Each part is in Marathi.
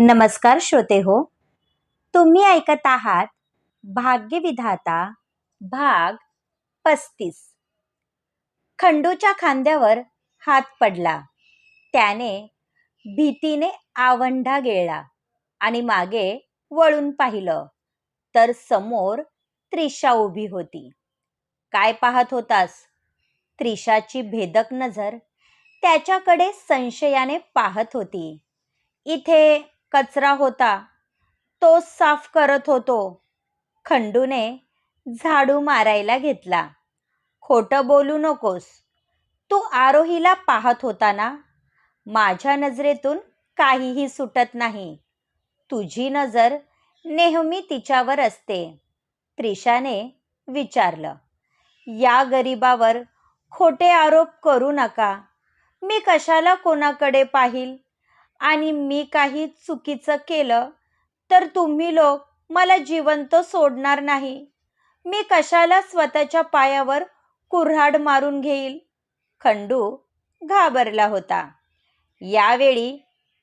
नमस्कार श्रोते हो, तुम्ही ऐकत आहात भाग्यविधाता भाग 35. खंडूच्या खांद्यावर हात पडला. त्याने भीतीने आवंढा गिळला आणि मागे वळून पाहिलं तर समोर त्रिशा उभी होती. काय पाहत होतास? त्रिशाची भेदक नजर त्याच्याकडे संशयाने पाहत होती. इथे कचरा होता, तो साफ करत होतो. खंडूने झाडू मारायला घेतला. खोटं बोलू नकोस. तू आरोहीला पाहत होता ना? माझ्या नजरेतून काहीही सुटत नाही. तुझी नजर नेहमी तिच्यावर असते. त्रिशाने विचारलं. या गरीबावर खोटे आरोप करू नका. मी कशाला कोणाकडे पाहील? आणि मी काही चुकीचं केलं तर तुम्ही लोक मला जिवंत सोडणार नाही. मी कशाला स्वतःच्या पायावर कुऱ्हाड मारून घेईल? खंडू घाबरला होता. यावेळी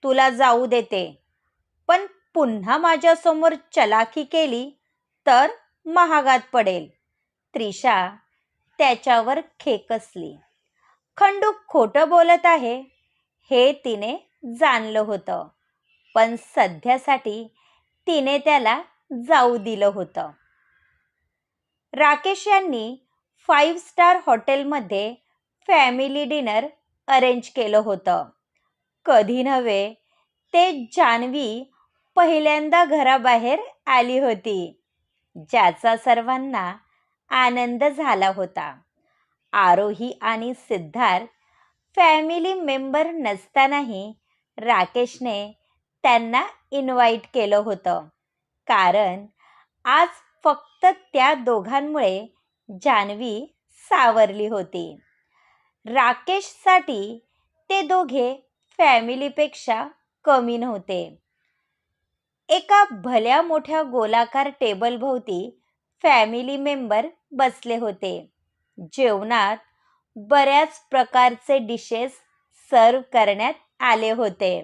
तुला जाऊ देते, पण पुन्हा माझ्यासमोर चलाखी केली तर महागात पडेल. त्रिशा त्याच्यावर खेकसली. खंडू खोटं बोलत आहे हे तिने जाणलं होतं, पण सध्यासाठी तिने त्याला जाऊ दिलं होतं. राकेश यांनी 5 स्टार हॉटेलमध्ये फॅमिली डिनर अरेंज केलं होतं. कधी नव्हे ते जान्हवी पहिल्यांदा घराबाहेर आली होती, ज्याचा सर्वांना आनंद झाला होता. आरोही आणि सिद्धार्थ फॅमिली मेंबर नसतानाही राकेशने त्यांना इन्व्हाइट केलं होतं, कारण आज फक्त त्या दोघांमुळे जान्हवी सावरली होती. राकेशसाठी ते दोघे फॅमिलीपेक्षा कमी नव्हते. एका भल्या मोठ्या गोलाकार टेबलभोवती फॅमिली मेंबर बसले होते. जेवणात बऱ्याच प्रकारचे डिशेस सर्व करण्यात आले होते.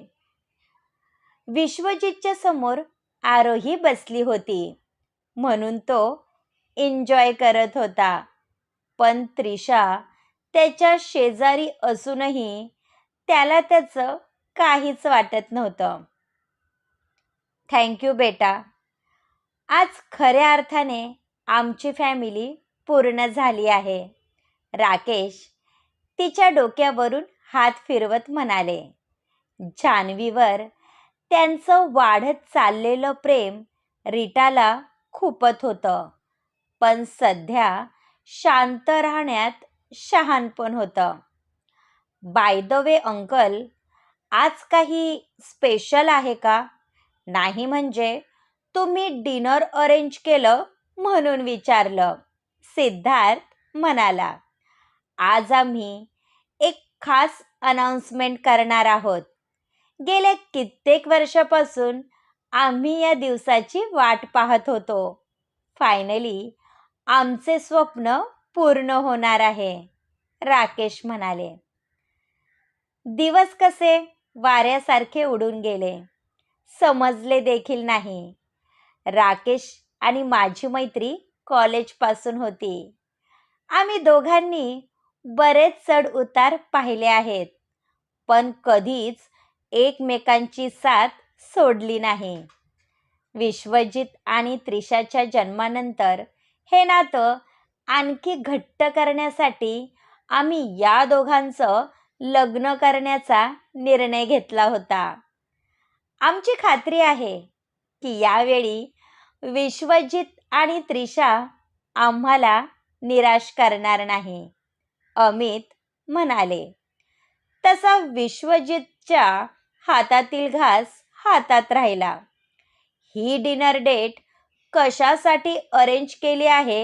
विश्वजितच्या समोर आरोही बसली होती, म्हणून तो एन्जॉय करत होता. पण त्रिशा त्याच्या शेजारी असूनही त्याला त्याचं काहीच वाटत नव्हतं. थँक्यू बेटा. आज खऱ्या अर्थाने आमची फॅमिली पूर्ण झाली आहे. राकेश तिच्या डोक्यावरून हात फिरवत म्हणाले. जान्हवीवर त्यांचं वाढत चाललेलं प्रेम रीटाला खूपत होतं, पण सध्या शांत राहण्यात शहाणपण होतं. बाय द वे अंकल, आज काही स्पेशल आहे का? नाही म्हणजे तुम्ही डिनर अरेंज केलं म्हणून विचारलं, सिद्धार्थ म्हणाला. आज आम्ही एक खास अनाउन्समेंट करणार आहोत. गेल्या कित्येक वर्षापासून आम्ही या दिवसाची वाट पाहत होतो. फायनली आमचे स्वप्न पूर्ण होणार आहे, राकेश म्हणाले. दिवस कसे वाऱ्यासारखे उडून गेले, समजले देखील नाही. राकेश आणि माझी मैत्री कॉलेजपासून होती. आम्ही दोघांनी बरेच चढ उतार पाहिले आहेत, पण कधीच एकमेकांची साथ सोडली नाही. विश्वजित आणि त्रिशाच्या जन्मानंतर हे नातं आणखी घट्ट करण्यासाठी आम्ही या दोघांचं लग्न करण्याचा निर्णय घेतला होता. आमची खात्री आहे की यावेळी विश्वजित आणि त्रिशा आम्हाला निराश करणार नाही, अमित म्हणाले. तसा विश्वजितच्या हातातील घास हातात राहिला. ही डिनर डेट कशासाठी अरेंज केली आहे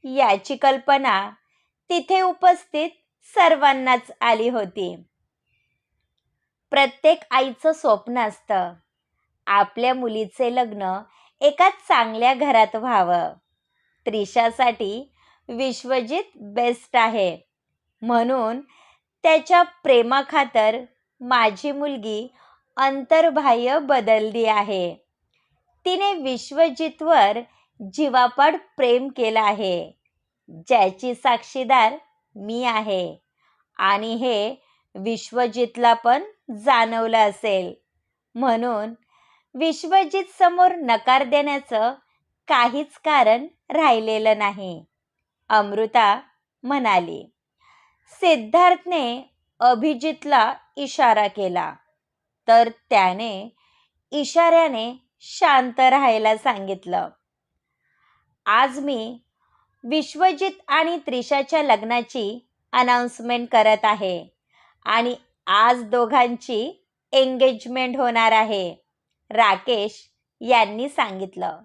याची कल्पना तिथे उपस्थित सर्वांनाच आली होती. प्रत्येक आईचं स्वप्न असतं, आपल्या मुलीचे लग्न एका चांगल्या घरात व्हावं. त्रिशासाठी विश्वजित बेस्ट आहे, म्हणून त्याच्या प्रेमाखातर माझी मुलगी अंतर्बाह्य बदलली आहे. तिने विश्वजितवर जीवापाड प्रेम केलं आहे, ज्याची साक्षीदार मी आहे. आणि हे विश्वजितला पण जाणवलं असेल. म्हणून विश्वजित समोर नकार देण्याचं काहीच कारण राहिलेलं नाही, अमृता म्हणाली. सिद्धार्थने अभिजितला इशारा केला, तर त्याने इशाऱ्याने शांत राहायला सांगितलं. आज मी विश्वजित आणि त्रिशाच्या लग्नाची अनाउन्समेंट करत आहे आणि आज दोघांची एंगेजमेंट होणार आहे, राकेश यांनी सांगितलं.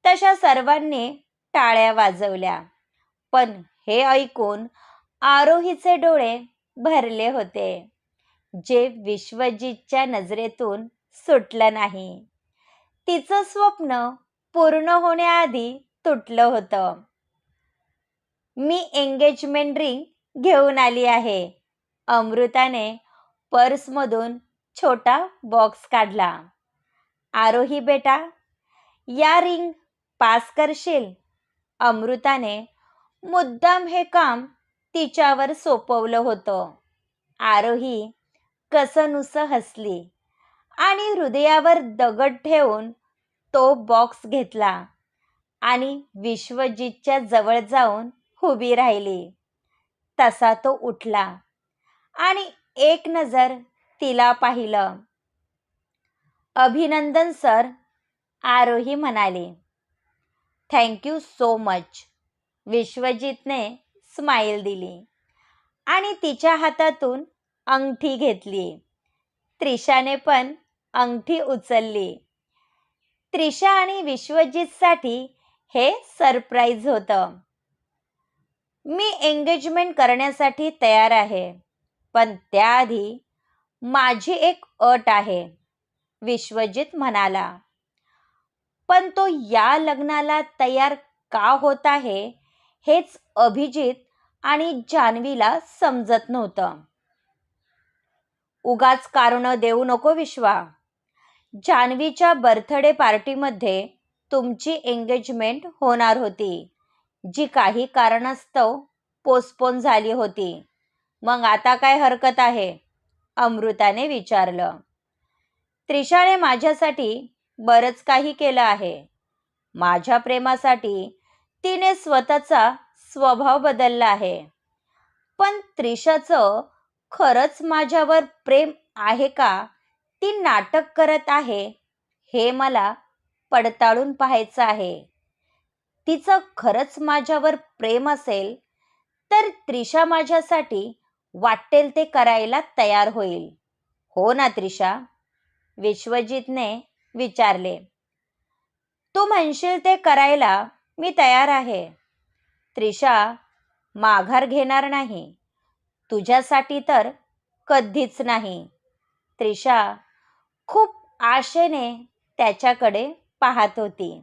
तशा सर्वांनी टाळ्या वाजवल्या. पण हे ऐकून आरोहीचे डोळे भरले होते, जे विश्वजितच्या नजरेतून सुटलं नाही. तिचं स्वप्न पूर्ण होण्याआधी तुटलं होतं. मी एंगेजमेंट रिंग घेऊन आली आहे. अमृताने पर्समधून छोटा बॉक्स काढला. आरोही बेटा, या रिंग पास करशील? अमृताने मुद्दाम हे काम तिच्यावर सोपवलं होतं. आरोही कसंनुसं हसली आणि हृदयावर दगड ठेवून तो बॉक्स घेतला आणि विश्वजितच्या जवळ जाऊन उभी राहिली. तसा तो उठला आणि एक नजर तिला पाहिलं. अभिनंदन सर, आरोही म्हणाली. Thank you so much. विश्वजितने स्माईल दिली आणि तिच्या हातातून अंगठी घेतली. त्रिशाने पण अंगठी उचलली. त्रिशा आणि विश्वजितसाठी हे सरप्राईज होतं. मी एंगेजमेंट करण्यासाठी तयार आहे, पण त्याआधी माझी एक अट आहे, विश्वजित म्हणाला. पण तो या लग्नाला तयार का होत आहे हेच अभिजित आणि जान्हवीला समजत नव्हतं. उगाच कारणं देऊ नको विश्वा. जान्हवीच्या बर्थडे पार्टीमध्ये तुमची एंगेजमेंट होणार होती, जी काही कारणास्तव पोस्टपोन झाली होती. मग आता काय हरकत आहे? अमृताने विचारलं. त्रिशाने माझ्यासाठी बरंच काही केलं आहे. माझ्या प्रेमासाठी तिने स्वतःचा स्वभाव बदलला आहे. पण त्रिशाचं खरंच माझ्यावर प्रेम आहे का ती नाटक करत आहे, हे मला पडताळून पाहायचं आहे. तिचं खरंच माझ्यावर प्रेम असेल तर त्रिशा माझ्यासाठी वाटेल ते करायला तयार होईल, हो ना त्रिशा? विश्वजितने विचारले. तू म्हणशील ते करायला मी तयार आहे. त्रिशा माघार घेणार नाही, तुझ्यासाठी तर कधीच नाही. त्रिशा खूप आशेने त्याच्याकडे पाहत होती.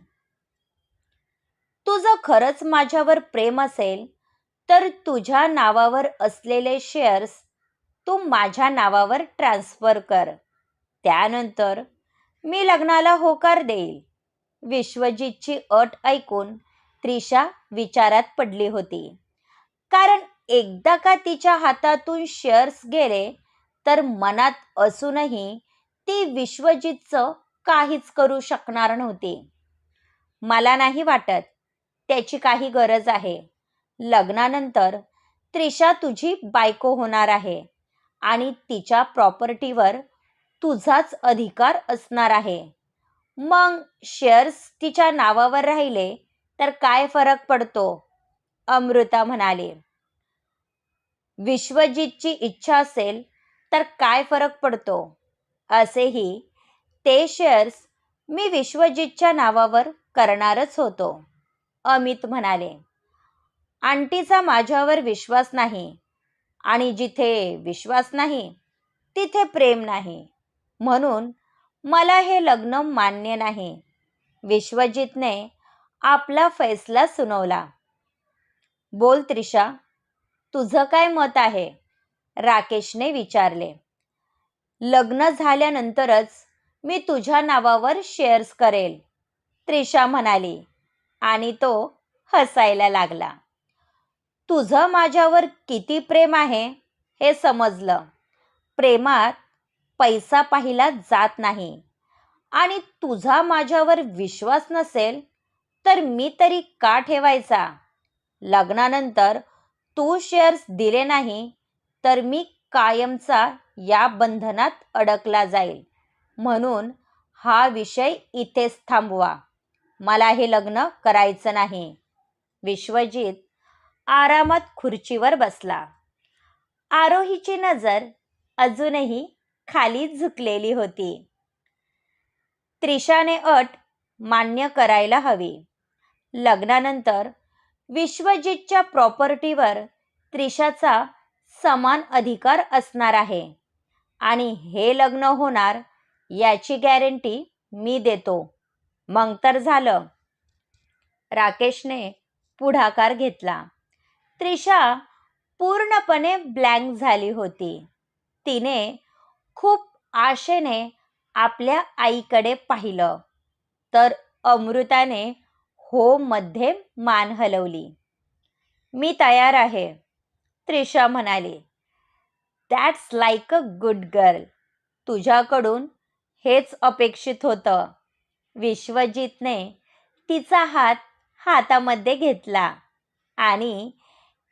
तुझं खरंच माझ्यावर प्रेम असेल तर तुझ्या नावावर असलेले शेअर्स तू माझ्या नावावर ट्रान्स्फर कर. त्यानंतर मी लग्नाला होकार देईल. विश्वजितची अट ऐकून त्रिशा विचारात पडली होती. कारण एकदा का तिच्या हातातून शेअर्स गेले तर मनात असूनही ती विश्वजितचं काहीच करू शकणार नव्हती. मला नाही वाटत त्याची काही गरज आहे. लग्नानंतर त्रिशा तुझी बायको होणार आहे आणि तिच्या प्रॉपर्टीवर तुझाच अधिकार असणार आहे. मग शेअर्स तिच्या नावावर राहिले तर काय फरक पडतो? अमृता म्हणाली. विश्वजितची इच्छा असेल तर काय फरक पडतो? असेही ते शेअर्स मी विश्वजितच्या नावावर करणारच होतो, अमित म्हणाले. आंटीचा माझ्यावर विश्वास नाही आणि जिथे विश्वास नाही तिथे प्रेम नाही, म्हणून मला हे लग्न मान्य नाही. विश्वजितने आपला फैसला सुनावला. बोल त्रिशा, तुझं काय मत आहे? राकेशने विचारले. लग्न झाल्यानंतरच मी तुझ्या नावावर शेअर्स करेल, त्रिशा म्हणाली आणि तो हसायला लागला. तुझं माझ्यावर किती प्रेम आहे हे समजलं. प्रेमात पैसा पाहिला जात नाही आणि तुझा माझ्यावर विश्वास नसेल तर मी तरी का ठेवायचा? लग्नानंतर तू शेअर्स दिले नाही तर मी कायमचा या बंधनात अडकला जाईल. म्हणून हा विषय इथेच थांबवा. मला हे लग्न करायचं नाही. विश्वजित आरामात खुर्चीवर बसला. आरोहीची नजर अजूनही खाली झुकलेली होती. त्रिशाने अट मान्य करायला हवी. लग्नानंतर विश्वजितच्या प्रॉपर्टीवर त्रिशाचा समान अधिकार असणार आहे आणि हे लग्न होणार याची गॅरंटी मी देतो. मग तर झालं. राकेशने पुढाकार घेतला. त्रिशा पूर्णपणे ब्लँक झाली होती. तिने खूप आशेने आपल्या आईकडे पाहिलं तर अमृताने हो मध्ये मान हलवली. मी तयार आहे, त्रिशा म्हणाली. That's like a good girl. तुझ्याकडून हेच अपेक्षित होतं. विश्वजितने तिचा हात हातामध्ये घेतला आणि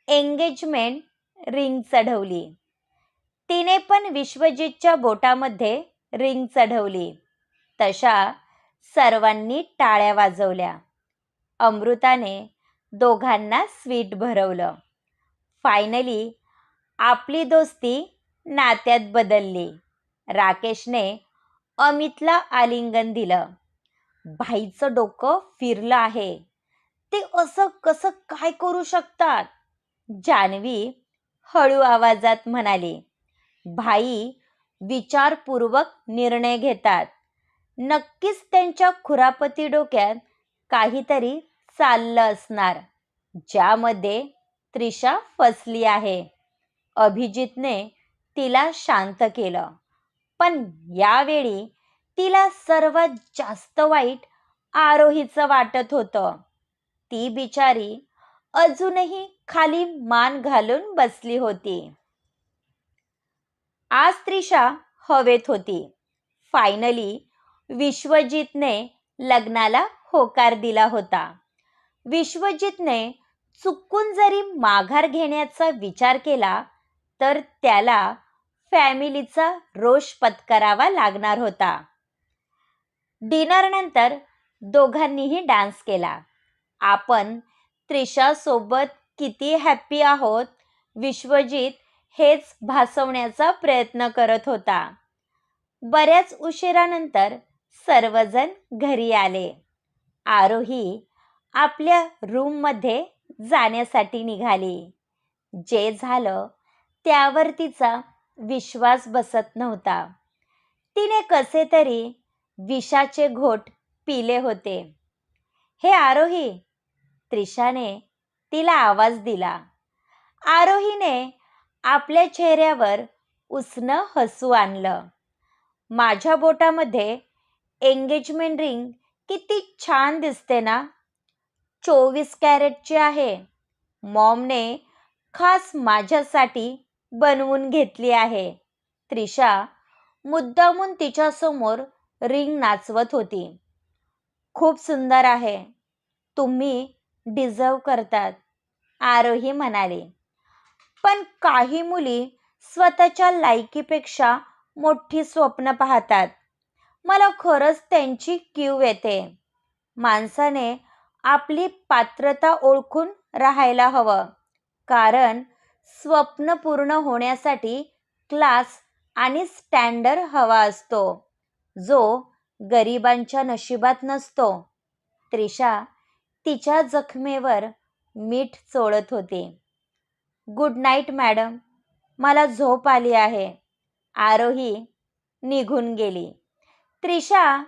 एंगेजमेंट रिंग चढवली. तिने पण विश्वजितच्या बोटामध्ये रिंग चढवली. तशा सर्वांनी टाळ्या वाजवल्या. अमृताने दोघांना स्वीट भरवलं. फायनली आपली दोस्ती नात्यात बदलली. राकेशने अमितला आलिंगन दिलं. भाईचं डोकं फिरलं आहे. ते असं कसं काय करू शकतात? जान्हवी हळू आवाजात म्हणाली. भाई विचारपूर्वक निर्णय घेतात. नक्कीच त्यांच्या खुरापती डोक्यात काहीतरी चाललं असणार ज्यामध्ये त्रिशा फसली आहे. अभिजितने तिला शांत केलं. पण यावेळी तिला सर्वात जास्त वाईट आरोहीचं वाटत होतं. ती बिचारी अजूनही खाली मान घालून बसली होती. आज त्रिशा हवेत होती. फायनली विश्वजितने लग्नाला होकार दिला होता. विश्वजितने चुकून जरी माघार घेण्याचा विचार केला तर त्याला फॅमिलीचा रोष पत्करावा लागणार होता. डिनरनंतर दोघांनीही डान्स केला. आपण त्रिशासोबत किती हॅप्पी आहोत विश्वजित हेच भासवण्याचा प्रयत्न करत होता. बऱ्याच उशिरानंतर सर्वजण घरी आले. आरोही आपल्या रूममध्ये जाण्यासाठी निघाली. जे झालं त्यावर तिचा विश्वास बसत नव्हता. तिने कसे तरी विषाचे घोट पिले होते. हे आरोही, त्रिशाने तिला आवाज दिला. आरोहीने आपल्या चेहऱ्यावर उसनं हसू आणलं. माझ्या बोटामध्ये एंगेजमेंट रिंग किती छान दिसते ना. 24 कॅरेटची आहे. मॉमने खास माझ्यासाठी बनवून घेतली आहे. त्रिशा मुद्दामून तिच्यासमोर रिंग नाचवत होती. खूप सुंदर आहे. तुम्ही डिझर्व करतात, आरोही म्हणाली. पण काही मुली स्वतःच्या लायकीपेक्षा मोठी स्वप्न पाहतात. मला खरंच त्यांची कीव येते. माणसाने आपली पात्रता ओळखून राहायला हवं. कारण स्वप्न पूर्ण होण्यासाठी क्लास आणि स्टँडर्ड हवा असतो, जो गरिबांच्या नशिबात नसतो. त्रिशा तिच्या जखमेवर मीठ चोळत होती. गुड नाईट मॅडम, मला झोप आली आहे. आरोही निघून गेली. त्रिशा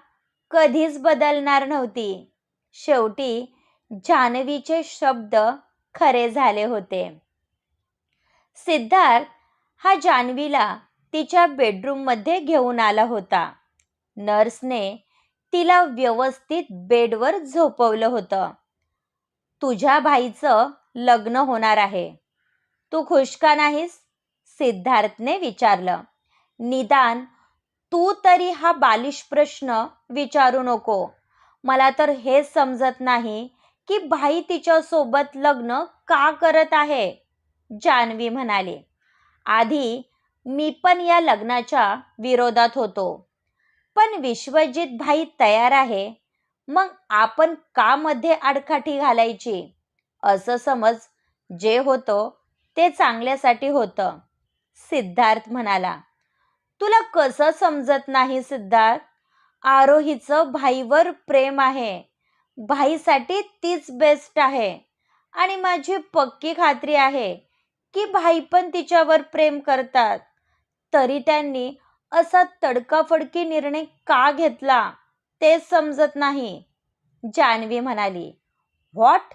कधीच बदलणार नव्हती. शेवटी जान्हवीचे शब्द खरे झाले होते. सिद्धार्थ हा जान्हवीला तिच्या बेडरूममध्ये घेऊन आला होता. नर्सने तिला व्यवस्थित बेडवर झोपवलं होतं. तुझ्या भाईचं लग्न होणार आहे. तू खुश का नाहीस? सिद्धार्थने विचारलं. निदान तू तरी हा बालिश प्रश्न विचारू नको. मला तर हे समजत नाही की भाई तिच्यासोबत लग्न का करत आहे, जान्हवी म्हणाली. आधी मी पण या लग्नाच्या विरोधात होतो, पण विश्वजित भाई तयार आहे, मग आपण का मध्ये आडकाठी घालायची? असं समज, जे होतं ते चांगल्यासाठी होतं, सिद्धार्थ म्हणाला. तुला कसं समजत नाही सिद्धार्थ? आरोहीचं भाईवर प्रेम आहे. भाईसाठी तीच बेस्ट आहे आणि माझी पक्की खात्री आहे की भाई पण तिच्यावर प्रेम करतात. तरी त्यांनी असा तडकाफडकी निर्णय का घेतला ते समजत नाही, जान्हवी म्हणाली. व्हॉट?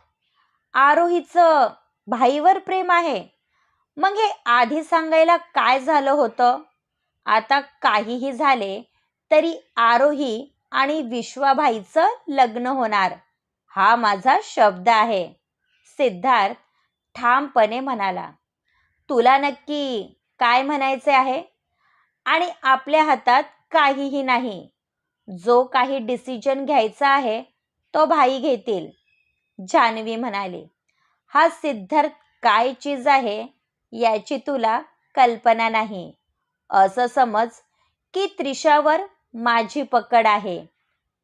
आरोहीचं भाईवर प्रेम आहे? मग हे आधी सांगायला काय झालं होतं? आता काहीही झाले तरी आरोही आणि विश्वाभाईचं लग्न होणार, हा माझा शब्द आहे, सिद्धार्थ ठामपणे म्हणाला. तुला नक्की काय म्हणायचे आहे? आणि आपल्या हातात काहीही नाही. जो काही डिसिजन घ्यायचा आहे तो भाई घेतील, जान्हवी म्हणाली. हा सिद्धार्थ काय चीज आहे याची तुला कल्पना नाही. असं समज की त्रिशावर माझी पकड आहे.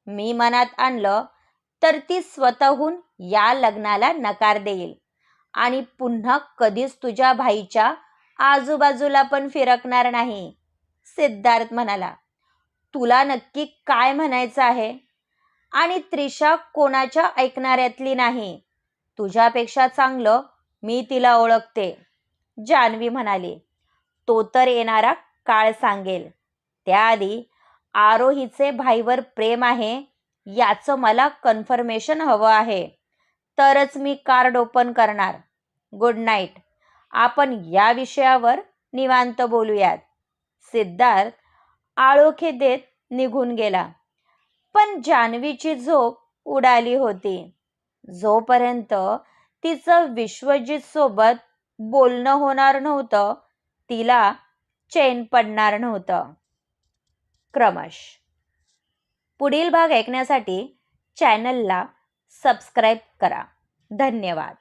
मी मनात आणलं तर ती स्वतःहून या लग्नाला नकार देईल आणि पुन्हा कधीच तुझ्या भाईच्या आजूबाजूला पण फिरकणार नाही, सिद्धार्थ म्हणाला. तुला नक्की काय म्हणायचं आहे? आणि त्रिशा कोणाच्या ऐकणाऱ्यातली नाही. तुझ्यापेक्षा चांगलं मी तिला ओळखते, जान्हवी म्हणाली. तो तर येणारा काळ सांगेल. त्याआधी आरोहीचे भाईवर प्रेम आहे याचं मला कन्फर्मेशन हवं आहे, तरच मी कार्ड ओपन करणार. Good night. आपण या विषयावर निवांत बोलूयात. सिद्धार्थ आळोखे देत निघून गेला. पण जान्हवीची झोप उडाली होती. जोपर्यंत तिचं विश्वजित सोबत बोलणं होणार नव्हतं, तिला चैन पडणार नव्हतं. क्रमश. पुढील भाग ऐकण्यासाठी चॅनलला सबस्क्राईब करा. धन्यवाद.